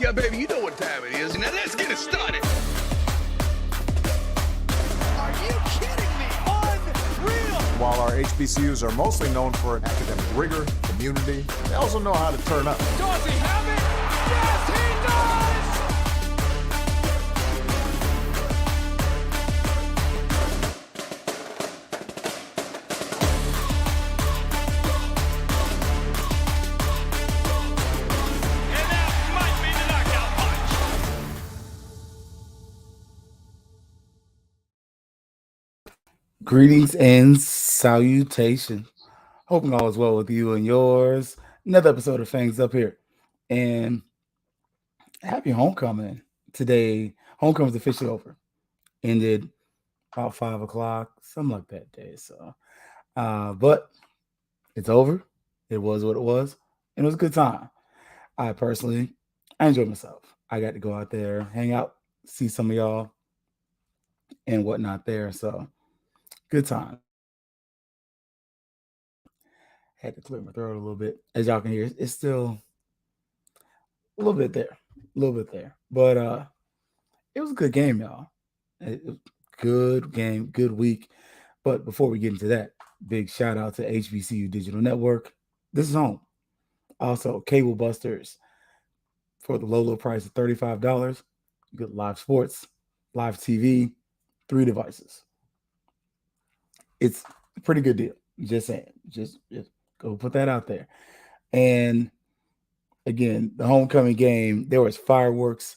Yeah, baby, you know what time it is. Now let's get it started. Are you kidding me? Unreal! While our HBCUs are mostly known for academic rigor, community, they also know how to turn up. Does he have it? Yes, he does! And that might be the knockout punch. Greetings and salutation. Hoping all is well with you and yours. Another episode of Fangs up here. And happy homecoming. Today, homecoming's officially over. Ended about 5 o'clock, something like that day. So, but it's over. It was what it was. And it was a good time. I enjoyed myself. I got to go out there, hang out, see some of y'all and whatnot there. So, good time. Had to clear my throat a little bit. As y'all can hear, it's still a little bit there. But it was a good game, y'all. It was good game, good week. But before we get into that, big shout out to HBCU Digital Network. This is home. Also, Cable Busters for the low price of $35. You get live sports, live TV, 3 devices. It's a pretty good deal. Just saying. Just go put that out there. And again, the homecoming game, there was fireworks,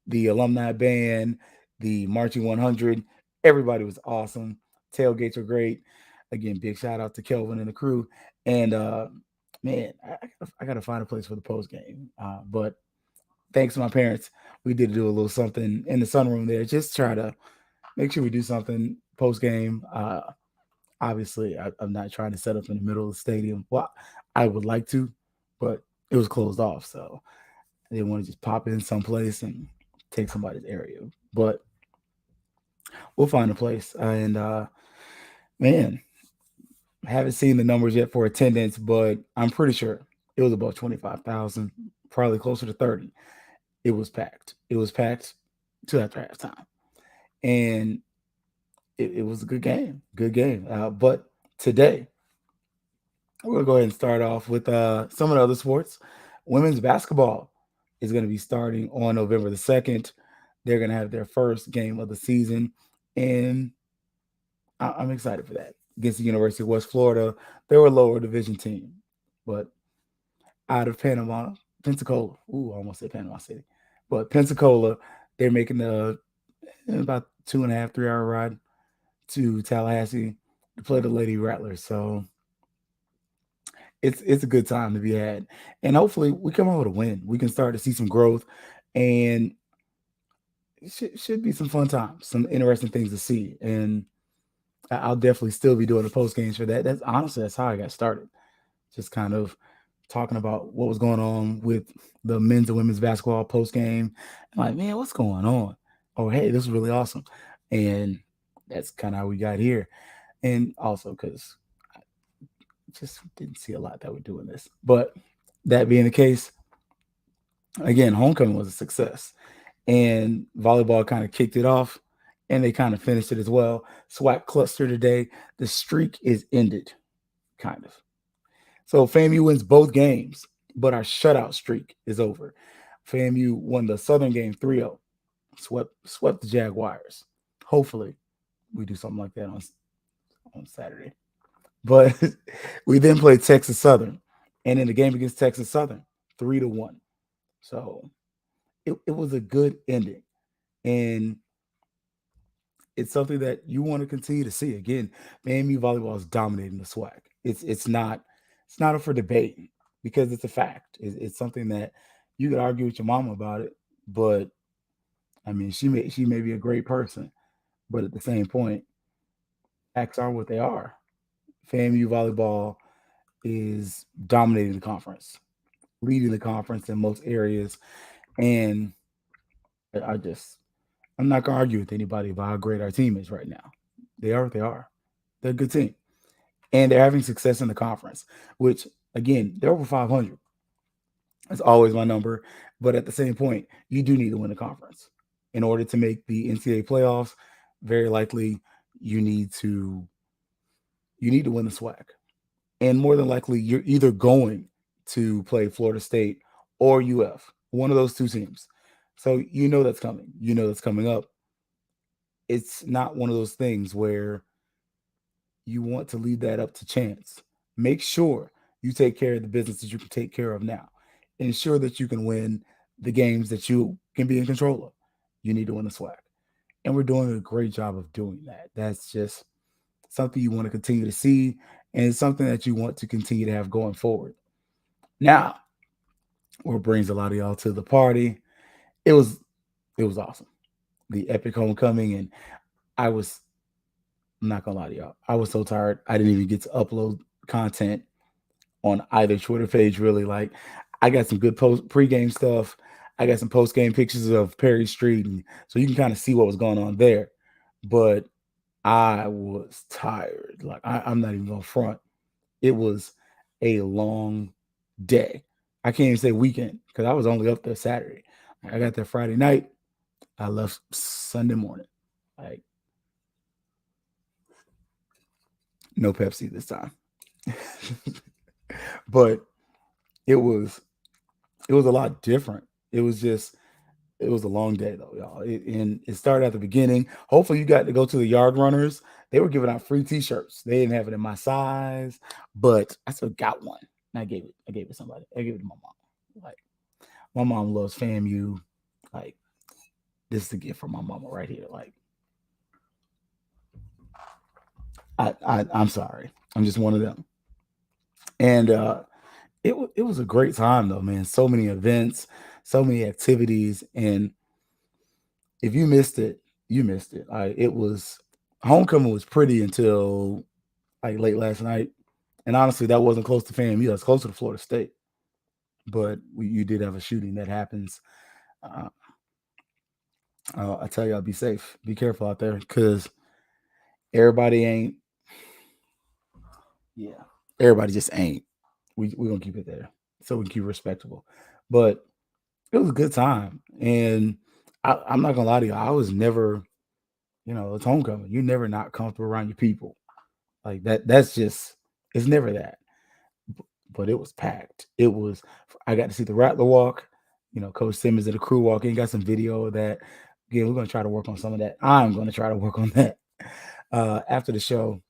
the alumni band, the marching 100. Everybody was awesome. Tailgates were great. Again, big shout out to Kelvin and the crew. And man, I gotta find a place for the post game. But thanks to my parents, we did do a little something in the sunroom there. Just try to make sure we do something post game. Obviously, I'm not trying to set up in the middle of the stadium. Well, I would like to, but it was closed off, so I didn't want to just pop in someplace and take somebody's area. But we'll find a place. And man, I haven't seen the numbers yet for attendance, but I'm pretty sure it was about 25,000, probably closer to 30. It was packed. It was packed to after halftime, and it was a good game. Good game. But today, we're going to go ahead and start off with some of the other sports. Women's basketball is going to be starting on November the 2nd. They're going to have their first game of the season, and I'm excited for that. Against the University of West Florida, they were a lower division team, but out of Pensacola, I almost said Panama City, but Pensacola, they're making about 2.5, 3 hour ride to Tallahassee to play the Lady Rattlers. So it's a good time to be had. And hopefully we come out with a win. We can start to see some growth, and it should be some fun times, some interesting things to see. And I'll definitely still be doing the post games for that. That's how I got started. Just kind of talking about what was going on with the men's and women's basketball post game. I'm like, man, what's going on? Oh, hey, this is really awesome. And that's kind of how we got here. And also because I just didn't see a lot that were doing this. But that being the case, again, homecoming was a success. And volleyball kind of kicked it off, and they kind of finished it as well. SWAC cluster today. The streak is ended, kind of. So FAMU wins both games, but our shutout streak is over. FAMU won the Southern game 3-0, swept the Jaguars. Hopefully, we do something like that on Saturday. But we then played Texas Southern, and in the game against Texas Southern, 3-1. So it was a good ending, and it's something that you want to continue to see. Again, FAMU volleyball is dominating the SWAC. It's not up for debate because it's a fact. It's something that you could argue with your mama about it, but I mean, she may be a great person, but at the same point, facts are what they are. FAMU volleyball is dominating the conference, leading the conference in most areas, and I'm not gonna argue with anybody about how great our team is right now. They are what they are. They're a good team, and they're having success in the conference. Which, again, they're over 500. It's always my number. But at the same point, you do need to win the conference in order to make the NCAA playoffs. Very likely, you need to win the SWAC, and more than likely, you're either going to play Florida State or UF, one of those two teams. So you know that's coming. You know that's coming up. It's not one of those things where you want to leave that up to chance. Make sure you take care of the business that you can take care of now. Ensure that you can win the games that you can be in control of. You need to win the SWAC. And we're doing a great job of doing that. That's just something you want to continue to see, and it's something that you want to continue to have going forward. Now, what brings a lot of y'all to the party? It was awesome. The epic homecoming, and I was I'm not gonna lie to y'all. I was so tired. I didn't even get to upload content on either Twitter page. Really, like I got some good pregame stuff. I got some post game pictures of Perry Street, and so you can kind of see what was going on there. But I was tired. Like I'm not even gonna front. It was a long day. I can't even say weekend because I was only up there Saturday. I got there Friday night. I left Sunday morning. Like no Pepsi this time. But it was a lot different. It was a long day though, y'all. And it started at the beginning. Hopefully you got to go to the yard runners. They were giving out free t-shirts. They didn't have it in my size, but I still got one. And I gave it to somebody. I gave it to my mom. Like my mom loves FAMU. Like this is a gift from my mama right here. Like I'm sorry. I'm just one of them. And it was a great time though, man. So many events, so many activities, and if you missed it, you missed it. It was homecoming was pretty until like late last night, and honestly, that wasn't close to FAMU. That's closer to Florida State, but you did have a shooting that happens. Uh, I tell y'all, be safe, be careful out there, because everybody ain't. Yeah, everybody just ain't. We gonna keep it there, so we can keep it respectable. But it was a good time, and I'm not gonna lie to you. I was never, it's homecoming. You're never not comfortable around your people like that. That's just it's never that. But it was packed. It was. I got to see the Rattler walk. Coach Simmons and the crew walk in. Got some video of that. Again, we're gonna try to work on some of that. I'm gonna try to work on that after the show.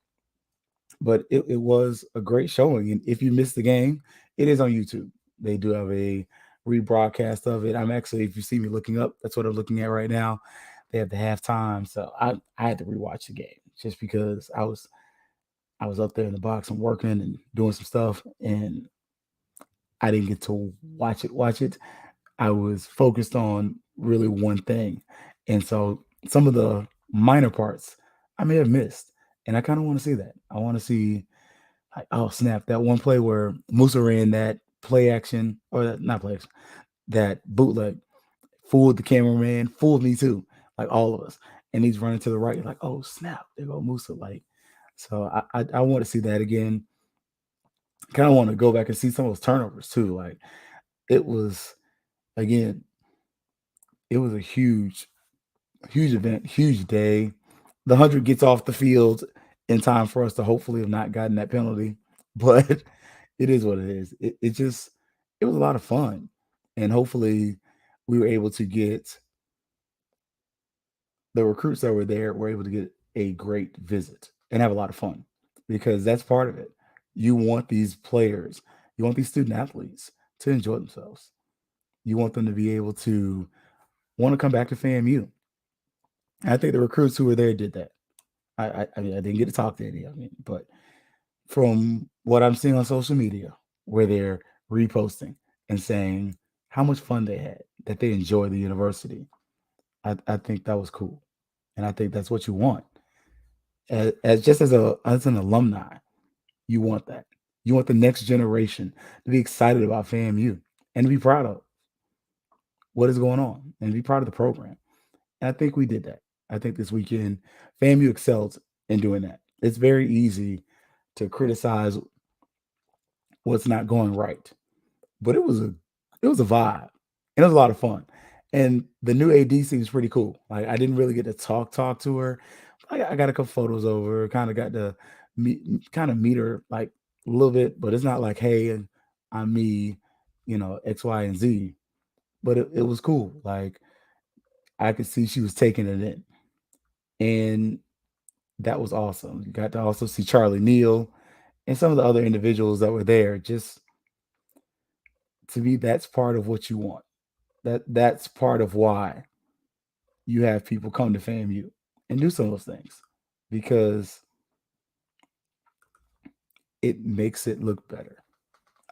But it was a great showing. And if you missed the game, it is on YouTube. They do have a rebroadcast of it. I'm actually, if you see me looking up, that's what I'm looking at right now. They have the halftime. So I had to rewatch the game just because I was up there in the box and working and doing some stuff, and I didn't get to watch it. I was focused on really one thing. And so some of the minor parts I may have missed. And I kind of want to see that. I want to see, like, oh, snap, that one play where Musa ran that play action, or not play action, that bootleg, fooled the cameraman, fooled me too, like all of us. And he's running to the right, like, oh, snap, there go Musa. Like, so I want to see that again. Kind of want to go back and see some of those turnovers too. Like, it was, again, it was a huge event, huge day. The 100 gets off the field in time for us to hopefully have not gotten that penalty, but it is what it is. It was a lot of fun, and hopefully we were able to get the recruits that were there were able to get a great visit and have a lot of fun, because that's part of it. You want these players, you want these student athletes to enjoy themselves. You want them to be able to want to come back to FAMU. And I think the recruits who were there did that. I mean, I didn't get to talk to any of them, but from what I'm seeing on social media, where they're reposting and saying how much fun they had, that they enjoy the university, I think that was cool, and I think that's what you want. As just as an alumni, you want that. You want the next generation to be excited about FAMU and to be proud of what is going on and be proud of the program. And I think we did that. I think this weekend, FAMU excelled in doing that. It's very easy to criticize what's not going right, but it was it was a vibe, and it was a lot of fun. And the new AD seems pretty cool. Like I didn't really get to talk to her. I got a couple photos of her. Kind of got to meet her like a little bit, but it's not like hey, and I'm me, X, Y, and Z. But it was cool. Like I could see she was taking it in, and that was awesome. You got to also see Charlie Neal and some of the other individuals that were there. Just to me, that's part of what you want. That's part of why you have people come to FAMU and do some of those things because it makes it look better.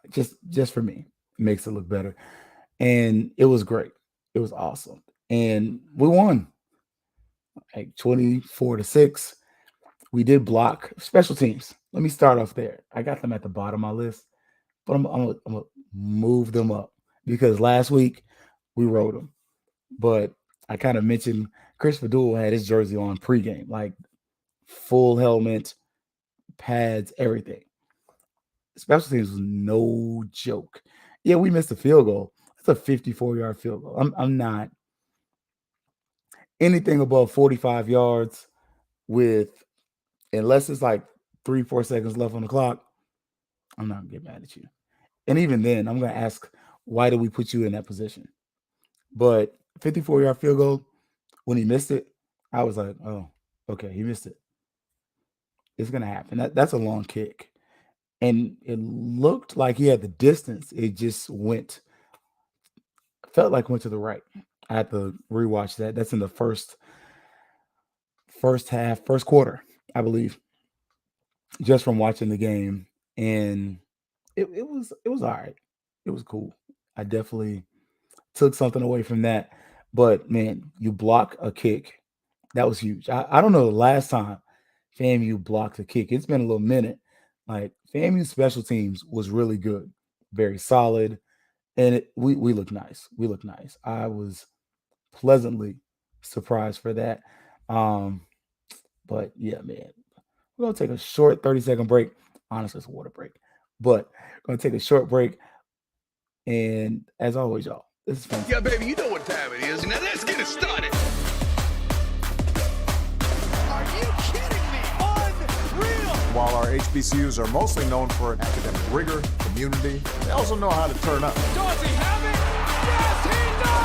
Just for me, it makes it look better. And it was great. It was awesome. And we won like 24-6. We did block special teams. Let me start off there. I got them at the bottom of my list, but I'm gonna move them up because last week we rode them. But I kind of mentioned Chris Fadul had his jersey on pregame, like full helmet, pads, everything. Special teams was no joke. Yeah, we missed a field goal. It's a 54-yard field goal. I'm not anything above 45 yards with unless it's like 3-4 seconds left on the clock. I'm not gonna get mad at you. And even then, I'm gonna ask, why did we put you in that position? But 54-yard field goal, when he missed it, I was like, oh, okay, he missed it. It's gonna happen. That's a long kick. And it looked like he had the distance. It just felt like went to the right. I had to rewatch that. That's in the first half, first quarter, I believe, just from watching the game. And it was all right. It was cool. I definitely took something away from that. But man, you block a kick. That was huge. I don't know the last time FAMU blocked a kick. It's been a little minute. Like FAMU special teams was really good, very solid, and we look nice. We look nice. I was pleasantly surprised for that. Um, but yeah, man, we're gonna take a short 30-second break. Honestly, it's a water break, but we're gonna take a short break. And as always, y'all, this is Fangs. Yeah, baby, you know what time it is. Now let's get it started. Are you kidding me? Unreal. While our HBCUs are mostly known for academic rigor, community, they also know how to turn up. Does he have it? Yes, he does!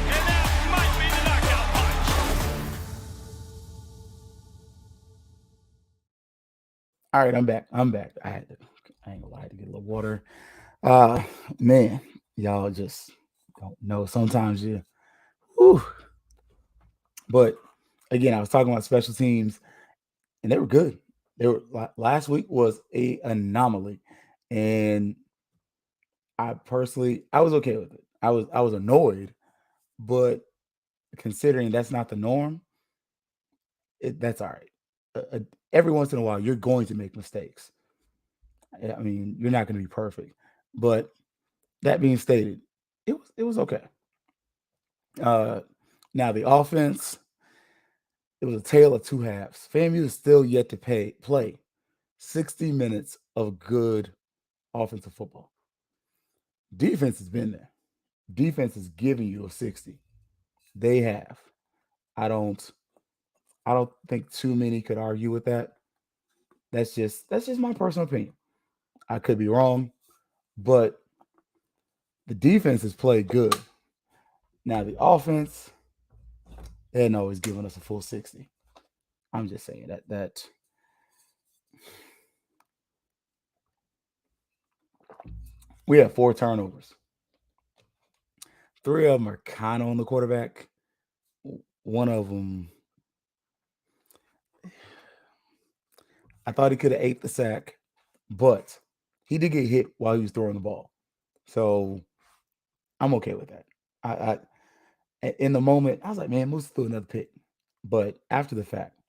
And that might be the knockout punch. All right, I'm back. I ain't gonna lie, I had to get a little water. Man, y'all just don't know. Sometimes you, whew. But again, I was talking about special teams, and they were good. They were last week was a anomaly, and I was okay with it. I was annoyed, but considering that's not the norm, that's all right. Every once in a while, you're going to make mistakes. I mean, you're not going to be perfect, but that being stated, it was okay. Uh, Now the offense, it was a tale of two halves. FAMU is still yet to play 60 minutes of good offensive football. Defense has been there. Defense is giving you a 60. They have. I don't I don't think too many could argue with that. That's just my personal opinion. I could be wrong, but the defense has played good. Now the offense, they're not always giving us a full 60. I'm just saying that we have 4 turnovers. 3 of them are kind of on the quarterback. One of them, I thought he could have ate the sack, but he did get hit while he was throwing the ball. So I'm okay with that. In the moment, I was like, man, Moose threw another pick. But after the fact,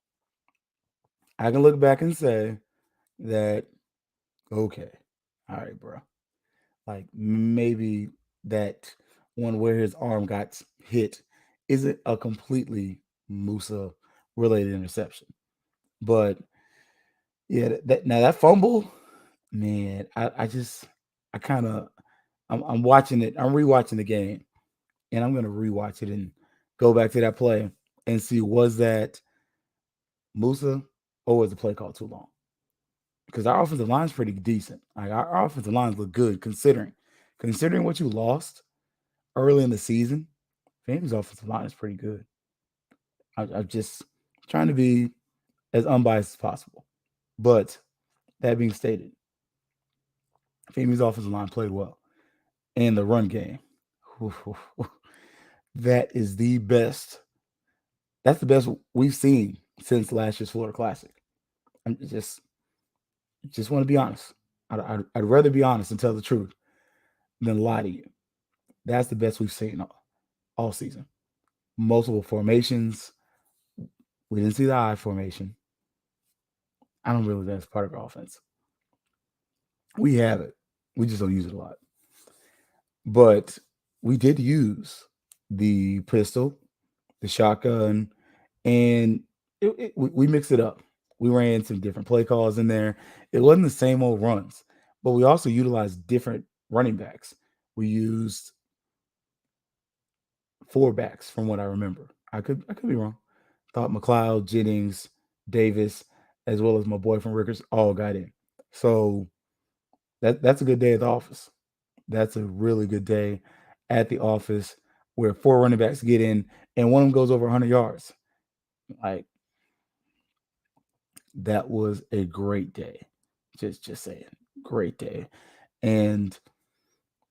I can look back and say that, okay, all right, bro. Like maybe that one where his arm got hit isn't a completely Musa related interception. But yeah, that fumble, man, I kind of I'm watching it. I'm rewatching the game, and I'm gonna rewatch it and go back to that play and see was that Musa or was the play call too long? Because our offensive line's pretty decent. Like our offensive lines look good considering what you lost early in the season. FAMU's offensive line is pretty good. I'm just trying to be as unbiased as possible. But that being stated, FAMU's offensive line played well. And the run game, that is the best. That's the best we've seen since last year's Florida Classic. I'm just want to be honest. I'd rather be honest and tell the truth than lie to you. That's the best we've seen all season. Multiple formations. We didn't see the I formation. I don't really think that's part of our offense. We have it. We just don't use it a lot. But we did use the pistol, the shotgun, and we mixed it up. We ran some different play calls in there. It wasn't the same old runs, but we also utilized different running backs. We used four backs from what I remember. I could be wrong. Thought McLeod, Jennings, Davis, as well as my boy from Rickers all got in. So that's a good day at the office. That's a really good day at the office where four running backs get in and one of them goes over 100 yards. Like that was a great day. Just saying, great day. And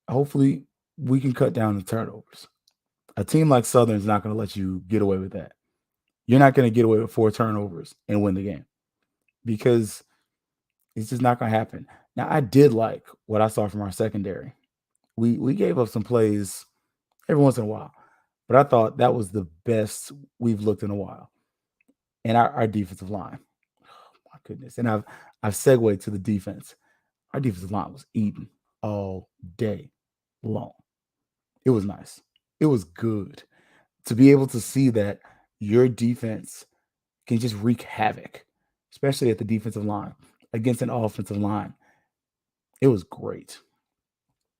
hopefully we can cut down the turnovers. A team like Southern's not going to let you get away with that. You're not going to get away with 4 turnovers and win the game because it's just not going to happen. Now, I did like what I saw from our secondary. We gave up some plays every once in a while, but I thought that was the best we've looked in a while. And our defensive line, oh my goodness. And I've segued to the defense. Our defensive line was eating all day long. It was nice. It was good to be able to see that your defense can just wreak havoc, especially at the defensive line against an offensive line. It was great.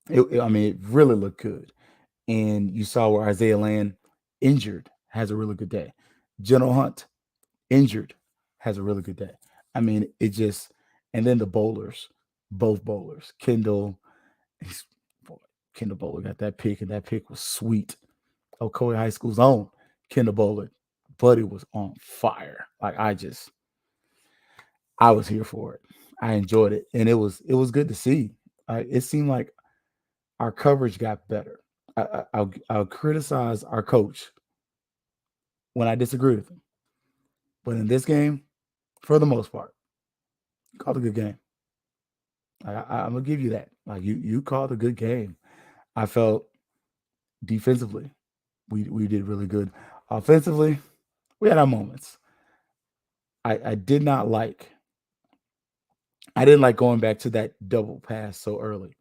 I mean, it really looked good. And you saw where Isaiah Land, injured, has a really good day. General Hunt, injured, has a really good day. I mean, it just, and then the bowlers, both bowlers, he's, boy, Kendall Bowler got that pick, and that pick was sweet. Ocoee High School's own Kendall Bowler, buddy was on fire. Like I was here for it. I enjoyed it, and it was good to see. It seemed like our coverage got better. I'll criticize our coach when I disagree with him, but in this game, for the most part, called a good game. I'm gonna give you that. Like you called a good game. I felt defensively, we did really good. Offensively, we had our moments. I did not like. I didn't like going back to that double pass so early.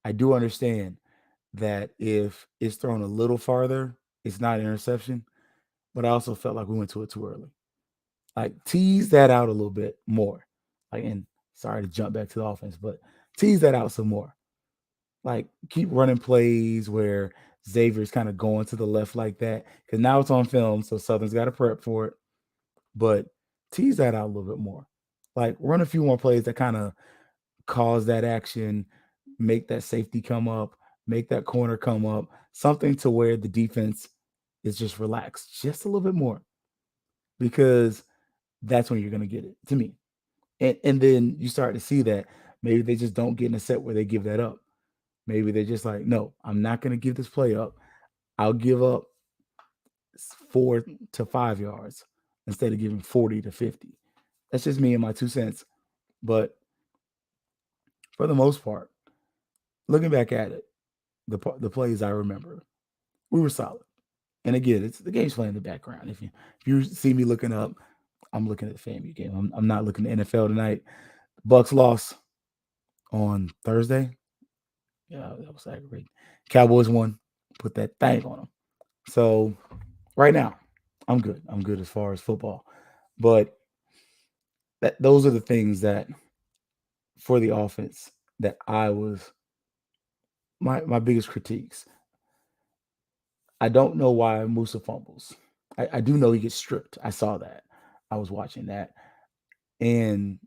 I do understand that if it's thrown a little farther, it's not an interception. But I also felt like we went to it too early. Like tease that out a little bit more. Like, and sorry to jump back to the offense, but tease that out some more. Like keep running plays where Xavier's kind of going to the left like that. Because now it's on film, so Southern's got to prep for it. But tease that out a little bit more. Like run a few more plays that kind of cause that action, make that safety come up, make that corner come up, something to where the defense is just relaxed just a little bit more because that's when you're going to get it to me. And then you start to see that maybe they just don't get in a set where they give that up. Maybe they're just like, no, I'm not going to give this play up. I'll give up 4 to 5 yards instead of giving 40 to 50. That's just me and my 2 cents. But for the most part, looking back at it, the plays I remember, we were solid. And again, it's the game's playing in the background. If you see me looking up, I'm looking at the FAMU game. I'm not looking at NFL tonight. Bucks lost on Thursday. Yeah, that was aggravating. Cowboys won, put that thing on them. So right now, I'm good. I'm good as far as football, but those are the things that for the offense that I was my biggest critiques. I don't know why Musa fumbles. I do know he gets stripped. I saw that. I was watching that, and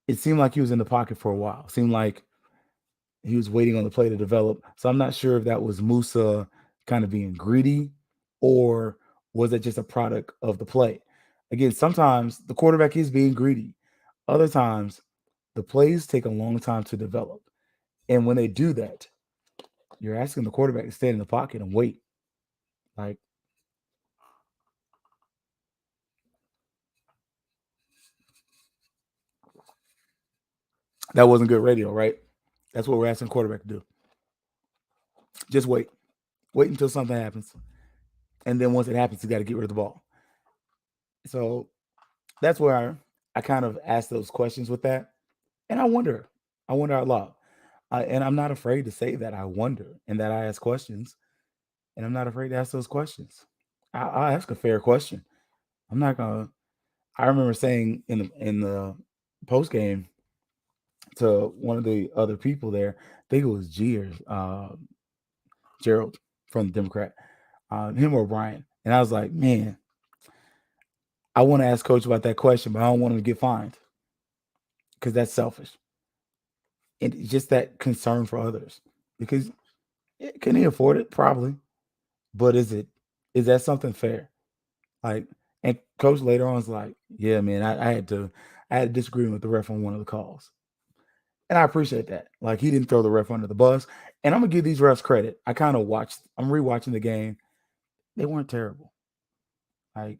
it seemed like he was in the pocket for a while. It seemed like he was waiting on the play to develop. So I'm not sure if that was Musa kind of being greedy or was it just a product of the play. Again, sometimes the quarterback is being greedy. Other times, the plays take a long time to develop. And when they do that, you're asking the quarterback to stay in the pocket and wait. Like, that wasn't good radio, right? That's what we're asking the quarterback to do. Just wait. Wait until something happens. And then once it happens, you got to get rid of the ball. So that's where I kind of ask those questions with that. And I wonder out loud. And I'm not afraid to say that I wonder and that I ask questions. And I'm not afraid to ask those questions. I'll ask a fair question. I'm not gonna. I remember saying in the post game to one of the other people there, I think it was G or Gerald from the Democrat, him or Brian, and I was like, man, I want to ask Coach about that question, but I don't want him to get fined because that's selfish and it's just that concern for others. Because can he afford it? Probably, but is that something fair? Like, and Coach later on was like, yeah, man, I had a disagreement with the ref on one of the calls. And I appreciate that. Like he didn't throw the ref under the bus. And I'm gonna give these refs credit. I'm rewatching the game. They weren't terrible. Like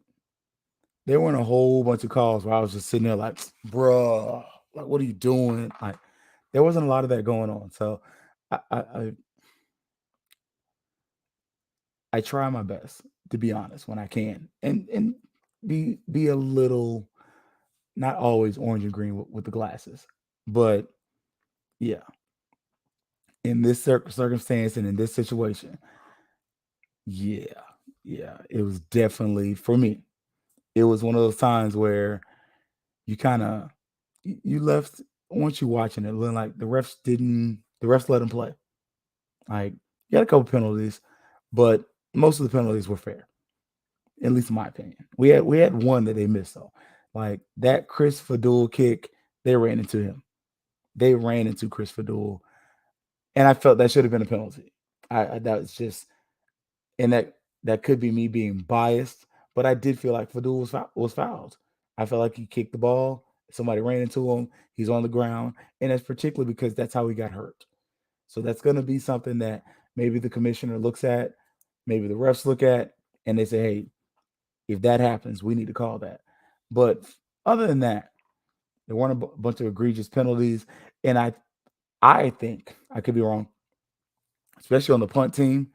there weren't a whole bunch of calls where I was just sitting there like, bruh, like what are you doing? Like there wasn't a lot of that going on. So I I I, I try my best to be honest when I can and be a little not always orange and green with the glasses. But yeah, in this circumstance and in this situation, yeah, yeah, it was definitely for me. It was one of those times where you kind of you left once you watching it, looking like the refs let him play. Like he had a couple penalties, but most of the penalties were fair, at least in my opinion. We had one that they missed though, like that Chris Fadul kick. They ran into him. They ran into Chris Fadul, and I felt that should have been a penalty. I that was just and that could be me being biased, but I did feel like Fadul was fouled. I felt like he kicked the ball. Somebody ran into him. He's on the ground, and that's particularly because that's how he got hurt. So that's going to be something that maybe the commissioner looks at, maybe the refs look at, and they say, "Hey, if that happens, we need to call that." But other than that, there weren't a bunch of egregious penalties, and I think I could be wrong, especially on the punt team.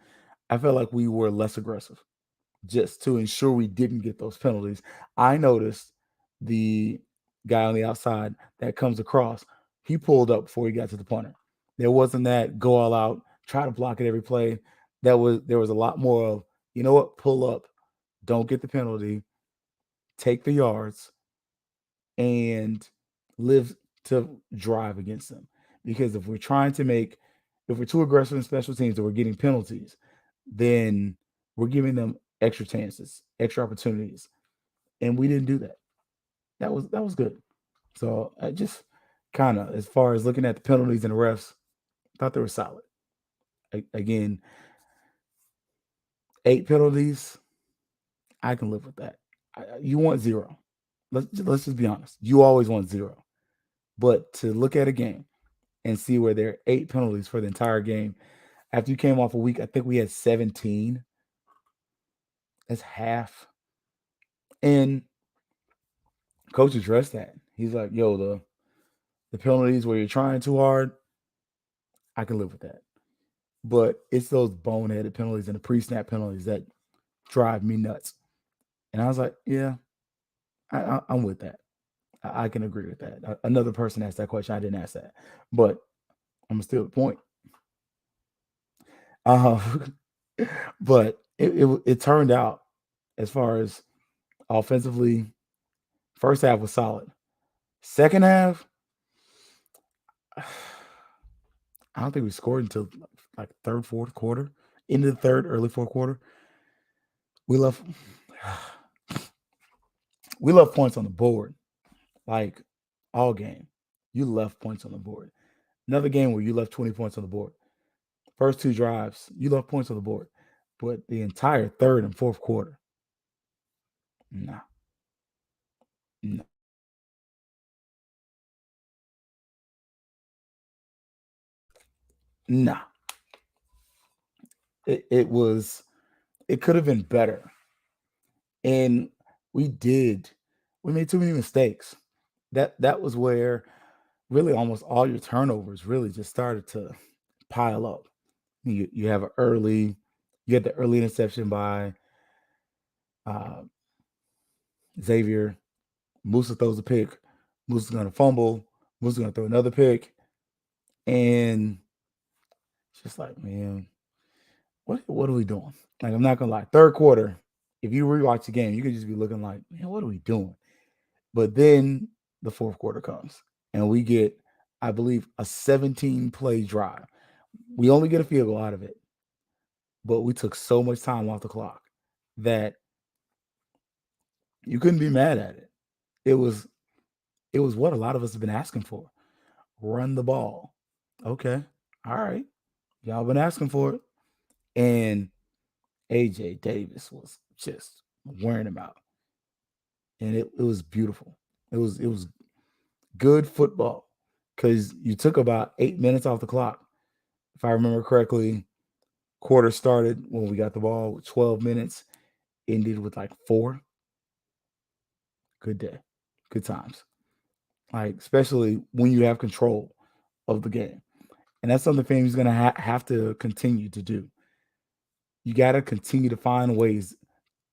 I felt like we were less aggressive just to ensure we didn't get those penalties. I noticed the guy on the outside that comes across, he pulled up before he got to the punter. There wasn't that go all out, try to block it every play. There was a lot more of, you know what, pull up, don't get the penalty, take the yards, and live to drive against them. Because if we're too aggressive in special teams and we're getting penalties, then we're giving them extra chances, extra opportunities, and we didn't do that. That was good. So I just kind of, as far as looking at the penalties and the refs, thought they were solid. Again, 8 penalties, I can live with that. You want zero. Let's just be honest. You always want zero. But to look at a game and see where there are 8 penalties for the entire game after you came off a week, I think we had 17. That's half. And coach addressed that. He's like, yo, the penalties where you're trying too hard, I can live with that. But it's those boneheaded penalties and the pre-snap penalties that drive me nuts. And I was like, yeah, I'm with that. I can agree with that. Another person asked that question. I didn't ask that, but I'm still the point. Uh, but it turned out as far as offensively, first half was solid. Second half, I don't think we scored until like third, fourth quarter. Into the third, early fourth quarter. We left we left points on the board. Like all game. You left points on the board. Another game where you left 20 points on the board. First two drives, you left points on the board. But the entire third and fourth quarter, nah, nah, nah. It could have been better. And we did. We made too many mistakes. That was where really almost all your turnovers really just started to pile up. You have an early, you had the early interception by uh, Xavier. Musa throws a pick. Musa's gonna fumble. Musa's gonna throw another pick, and it's just like, man, what are we doing? Like, I'm not gonna lie. Third quarter, if you rewatch the game, you could just be looking like, man, what are we doing? But then the fourth quarter comes, and we get, I believe, a 17 play drive. We only get a field goal out of it, but we took so much time off the clock that you couldn't be mad at it. It was it was what a lot of us have been asking for. Run the ball. Okay. All right. Y'all been asking for it. And AJ Davis was just wearing him out. And it was beautiful. It was good football because you took about 8 minutes off the clock. If I remember correctly, quarter started when we got the ball with 12 minutes, ended with like 4. Good day. Good times. Like, especially when you have control of the game. And that's something FAMU's going to have to continue to do. You got to continue to find ways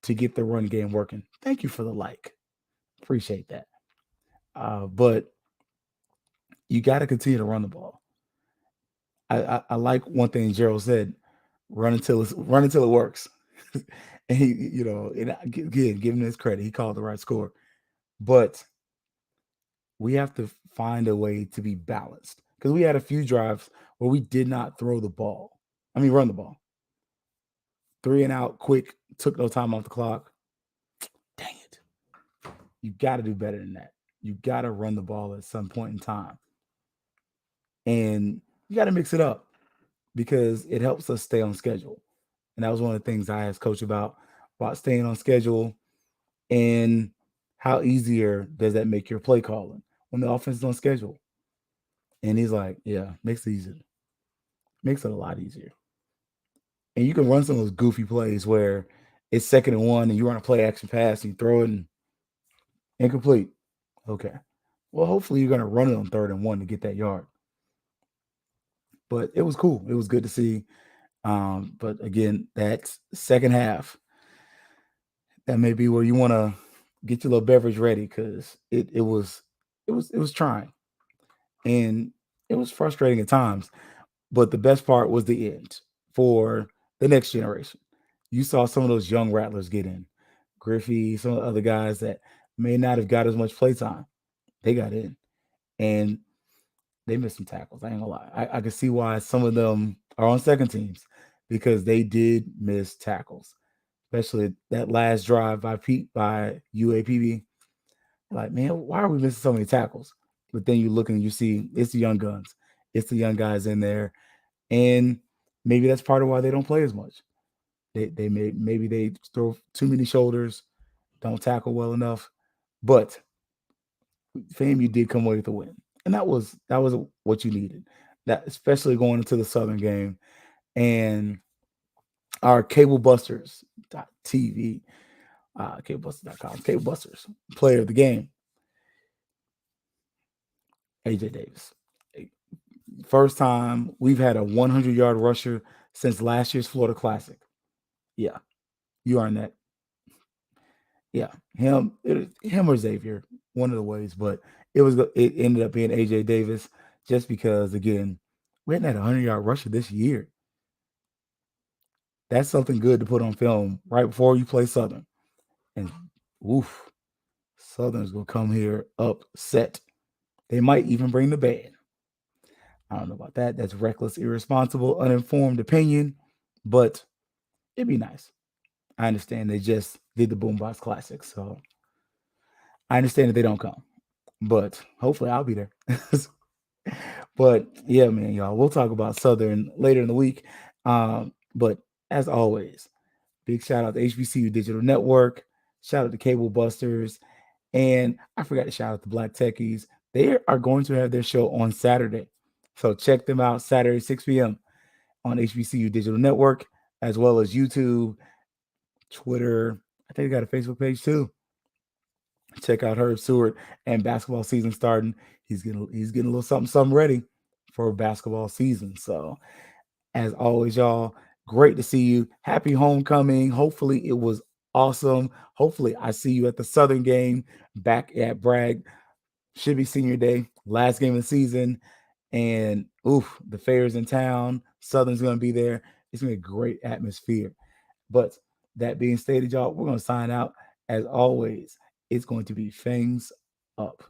to get the run game working. Thank you for the like. Appreciate that. But you got to continue to run the ball. I like one thing Gerald said: run until it works. And he, and again, give him his credit. He called the right score. But we have to find a way to be balanced because we had a few drives where we did not throw the ball. I mean, run the ball. 3 and out, quick, took no time off the clock. Dang it. You got to do better than that. You got to run the ball at some point in time. And you got to mix it up because it helps us stay on schedule. And that was one of the things I asked Coach about staying on schedule and how easier does that make your play calling when the offense is on schedule. And he's like, yeah, makes it easier. Makes it a lot easier. And you can run some of those goofy plays where it's 2nd and 1 and you run a play action pass and you throw it incomplete. Okay. Well, hopefully you're going to run it on 3rd and 1 to get that yard. But it was cool. It was good to see. But again, that second half, that may be where you want to get your little beverage ready because it was trying. And it was frustrating at times. But the best part was the end for the next generation. You saw some of those young rattlers get in. Griffey, some of the other guys that may not have got as much play time. They got in. And they missed some tackles. I ain't gonna lie. I can see why some of them are on second teams because they did miss tackles, especially that last drive by UAPB. Like, man, why are we missing so many tackles? But then you look and you see it's the young guns, it's the young guys in there, and maybe that's part of why they don't play as much. Maybe they throw too many shoulders, don't tackle well enough, but FAMU did come away with a win, and that was what you needed. That especially going into the Southern game, and our cablebusters.tv, cablebusters.com, cablebusters player of the game, AJ Davis. First time we've had a 100-yard rusher since last year's Florida Classic. Yeah, you earned that. Yeah, him or Xavier, one of the ways, but it ended up being AJ Davis just because again we hadn't had a 100-yard rusher this year. That's something good to put on film right before you play Southern. And oof, Southern's gonna come here upset. They might even bring the band. I don't know about that. That's reckless, irresponsible, uninformed opinion, but it'd be nice. I understand they just did the Boombox Classic, so I understand that they don't come, but hopefully I'll be there. But yeah, man, y'all, we'll talk about Southern later in the week. But as always, big shout out to HBCU Digital Network. Shout out to Cable Busters. And I forgot to shout out to Black Techies. They are going to have their show on Saturday. So check them out Saturday, 6 p.m. on HBCU Digital Network, as well as YouTube, Twitter. I think they got a Facebook page too. Check out Herb Seward and basketball season starting. He's getting a little something ready for basketball season. So as always, y'all, great to see you. Happy homecoming. Hopefully it was awesome. Hopefully I see you at the Southern game back at Bragg. Should be senior day, last game of the season. And the fair's in town. Southern's gonna be there. It's gonna be a great atmosphere. But that being stated, y'all, we're gonna sign out. As always, it's going to be Fangs up.